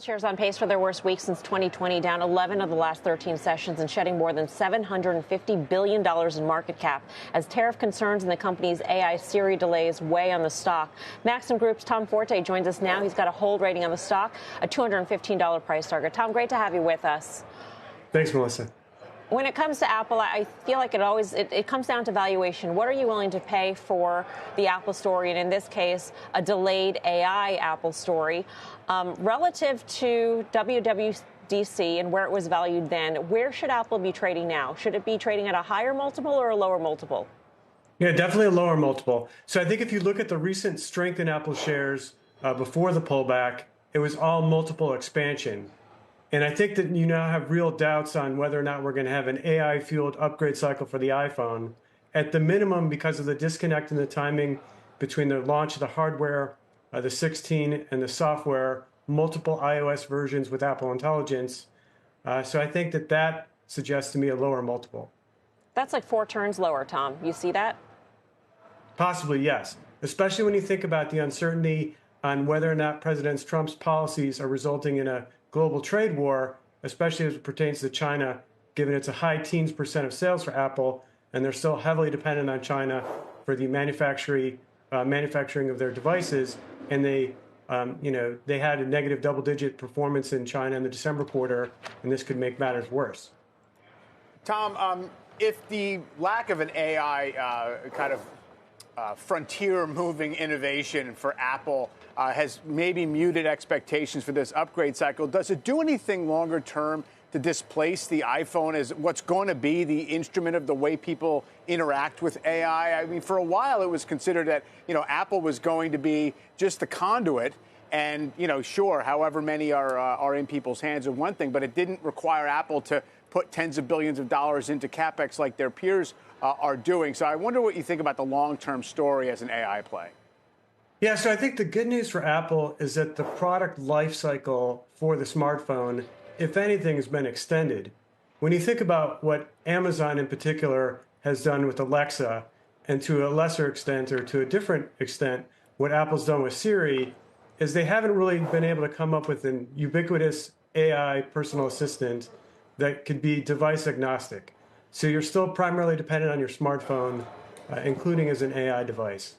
Shares on pace for their worst week since 2020, down 11 of the last 13 sessions and shedding more than $750 billion in market cap as tariff concerns and the company's AI Siri delays weigh on the stock. Maxim Group's Tom Forte joins us now. He's got a hold rating on the stock, a $215 price target. Tom, great to have you with us. Thanks, Melissa. When it comes to Apple, I feel like it comes down to valuation. What are you willing to pay for the Apple story, and in this case, a delayed AI Apple story, relative to WWDC and where it was valued then? Where should Apple be trading now? Should it be trading at a higher multiple or a lower multiple? Yeah, definitely a lower multiple. So I think if you look at the recent strength in Apple shares before the pullback, it was all multiple expansion. And I think that you now have real doubts on whether or not we're going to have an AI-fueled upgrade cycle for the iPhone. At the minimum, because of the disconnect in the timing between the launch of the hardware, the 16, and the software, multiple iOS versions with Apple Intelligence. So I think that suggests to me a lower multiple. That's like 4 turns lower, Tom. You see that? Possibly, yes. Especially when you think about the uncertainty on whether or not President Trump's policies are resulting in a global trade war, especially as it pertains to China, given it's a high teens % of sales for Apple, and they're still heavily dependent on China for the manufacturing of their devices. And they had a negative double-digit performance in China in the December quarter, and this could make matters worse. Tom, if the lack of an AI frontier-moving innovation for Apple has maybe muted expectations for this upgrade cycle, does it do anything longer term to displace the iPhone as what's going to be the instrument of the way people interact with AI? I mean, for a while it was considered that, Apple was going to be just the conduit. And, sure, however many are in people's hands is one thing, but it didn't require Apple to put tens of billions of dollars into CapEx like their peers are doing. So I wonder what you think about the long-term story as an AI play. Yeah, so I think the good news for Apple is that the product life cycle for the smartphone, if anything, has been extended. When you think about what Amazon in particular has done with Alexa, and to a lesser extent or to a different extent, what Apple's done with Siri, is they haven't really been able to come up with an ubiquitous AI personal assistant that could be device agnostic. So you're still primarily dependent on your smartphone, including as an AI device.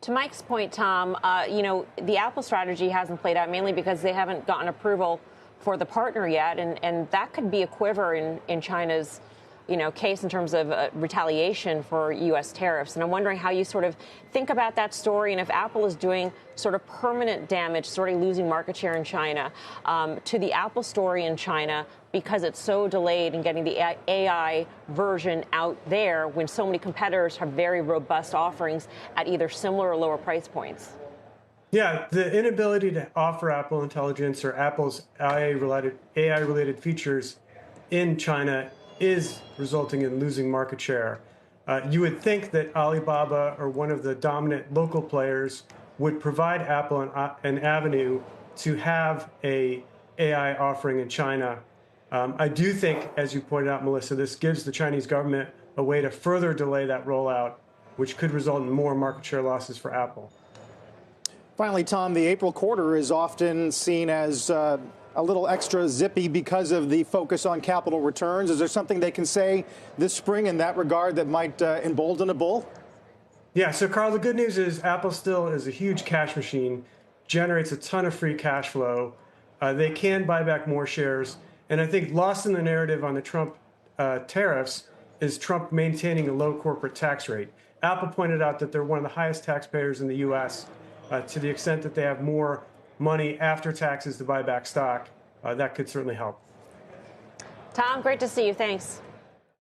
To Mike's point, Tom, the Apple strategy hasn't played out mainly because they haven't gotten approval for the partner yet. And that could be a quiver in China's, case in terms of retaliation for U.S. tariffs. And I'm wondering how you sort of think about that story and if Apple is doing sort of permanent damage, sort of losing market share in China to the Apple story in China because it's so delayed in getting the AI version out there when so many competitors have very robust offerings at either similar or lower price points. Yeah, the inability to offer Apple Intelligence or Apple's AI-related features in China is resulting in losing market share. You would think that Alibaba or one of the dominant local players would provide Apple an avenue to have an AI offering in China. I do think, as you pointed out, Melissa, this gives the Chinese government a way to further delay that rollout, which could result in more market share losses for Apple. Finally, Tom, the April quarter is often seen as a little extra zippy because of the focus on capital returns. Is there something they can say this spring in that regard that might embolden a bull? Yeah, so Carl, the good news is Apple still is a huge cash machine, generates a ton of free cash flow. They can buy back more shares. And I think lost in the narrative on the Trump tariffs is Trump maintaining a low corporate tax rate. Apple pointed out that they're one of the highest taxpayers in the U.S. To the extent that they have more money after taxes to buy back stock. That could certainly help. Tom, great to see you. Thanks.